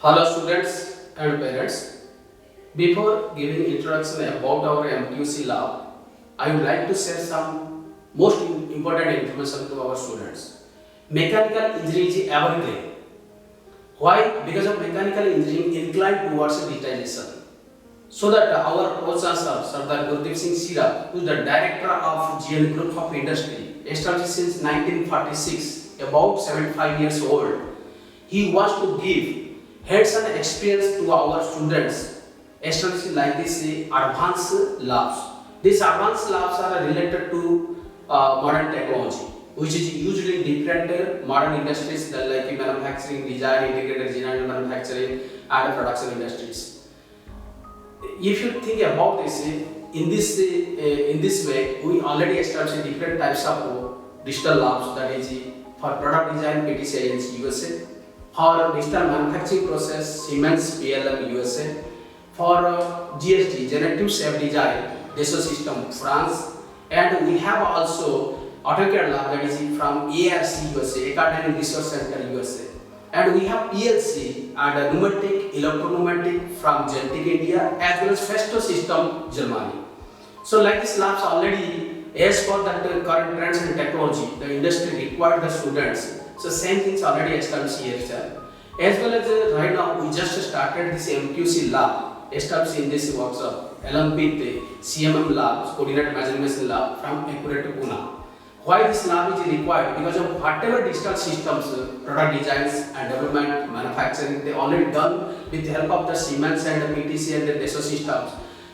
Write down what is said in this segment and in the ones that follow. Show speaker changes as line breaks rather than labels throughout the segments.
Hello students and parents. Before giving introduction about our MQC lab, I would like to share some most important information to our students. Mechanical engineering is evergreen. Why? Because of mechanical engineering inclined towards digitization. So that our Pro-Chancellor Sardar Gurdeep Singh Sira, who is the director of GL Group of Industry, established since 1946, about 75 years old, he wants to give hands-on experience to our students, establishing like this advanced labs. These advanced labs are related to modern technology, which is used in different modern industries like manufacturing, design, integrated design, manufacturing, and production industries. If you think about this, in this way, we already established different types of digital labs. That is for product design, PTC Agency USA. For digital manufacturing process, Siemens PLM USA. For GSD, Generative Shape Design, Dassault System France. And we have also AutoCAD lab, that is from ARC USA, Academic Research Center USA. And we have PLC and pneumatic, electro-pneumatic from Gentic India, as well as Festo System Germany. So like this labs already, as for that current trends and technology, the industry required the students. So same things already established here, sir. As well as right now, we just started this MQC lab, established in this workshop, along with the CMM lab, Coordinated Measurement Lab from Accurate Pune. Why this lab is required? Because of whatever digital systems, product designs and development, manufacturing, they already done with the help of the Siemens and the PTC and the Dassault systems.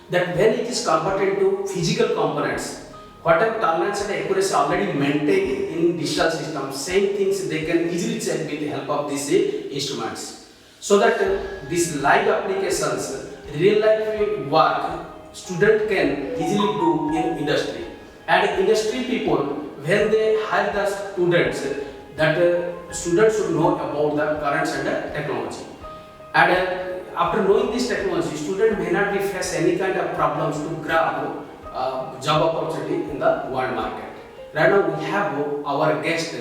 That when it is converted to physical components, whatever tolerance and accuracy already maintained in digital systems, same things they can easily check with the help of these instruments. So that these live applications, real life work, student can easily do in industry. And industry people, when they hire the students, that students should know about the currents and the technology. And after knowing this technology, student may not be face any kind of problems to grab job opportunity in the world market. Right now we have our guest,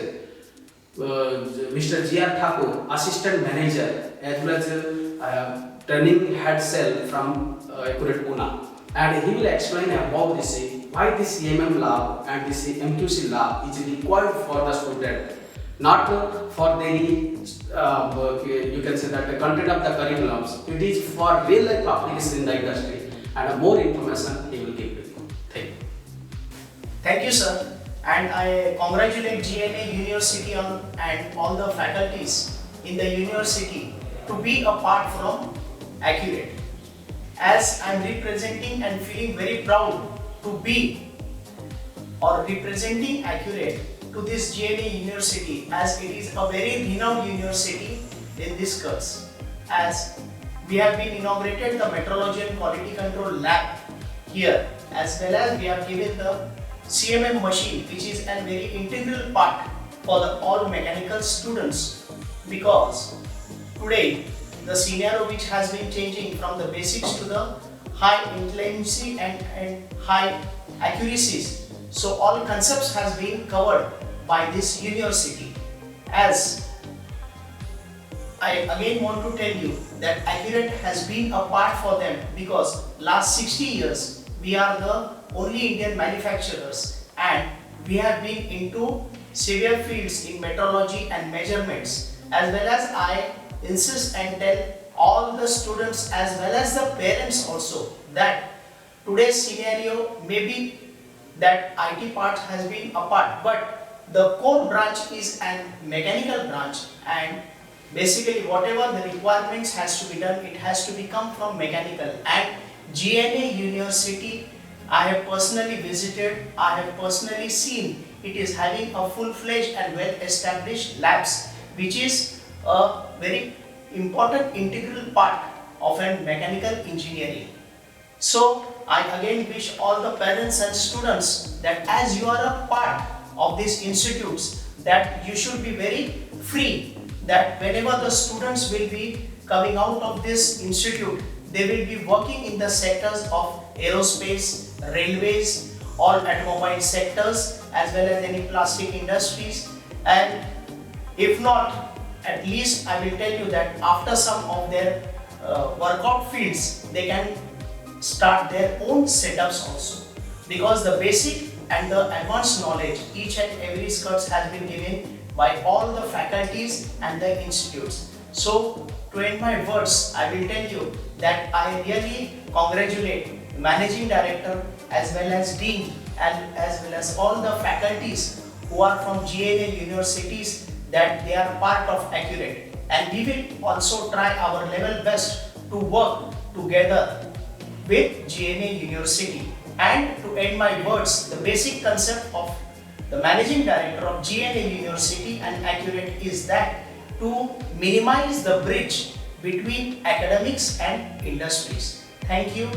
Mr. G.R. Thakur, Assistant Manager, as well as Training Head Cell from Accurate Pune. And he will explain about this, why this CMM lab and this MQC lab is required for the student, not for the you can say that the content of the curriculums. It is for real life application in the industry, and more information he will give to you. Thank you.
Thank you, sir. And I congratulate GNA University and all the faculties in the university to be a part from Accurate. As I am representing and feeling very proud to be or representing Accurate to this GNA University, as it is a very renowned university in this course. As we have been inaugurated the Metrology and Quality Control Lab here, as well as we have given the CMM machine, which is a very integral part for the all mechanical students, because today the scenario which has been changing from the basics to the high intelligence and high accuracies. So all concepts has been covered by this university. As I again want to tell you that Accurate has been a part for them, because last 60 years we are the only Indian manufacturers, and we have been into severe fields in metrology and measurements. As well as I insist and tell all the students as well as the parents also that today's scenario may be that IT part has been apart, but the core branch is an mechanical branch, and basically whatever the requirements has to be done, it has to be come from mechanical. And GNA University, I have personally visited, I have personally seen, it is having a full-fledged and well-established labs, which is a very important integral part of a mechanical engineering. So I again wish all the parents and students that as you are a part of these institutes, that you should be very free, that whenever the students will be coming out of this institute, they will be working in the sectors of aerospace, railways, all automobile sectors, as well as any plastic industries. And if not, at least I will tell you that after some of their workout fields, they can start their own setups also, because the basic and the advanced knowledge, each and every skills has been given by all the faculties and the institutes. So to end my words, I will tell you that I really congratulate Managing Director as well as Dean and as well as all the faculties who are from GNA universities, that they are part of Accurate, and we will also try our level best to work together with GNA University. And to end my words, the basic concept of the Managing Director of GNA University and Accurate is that to minimize the bridge between academics and industries. Thank you.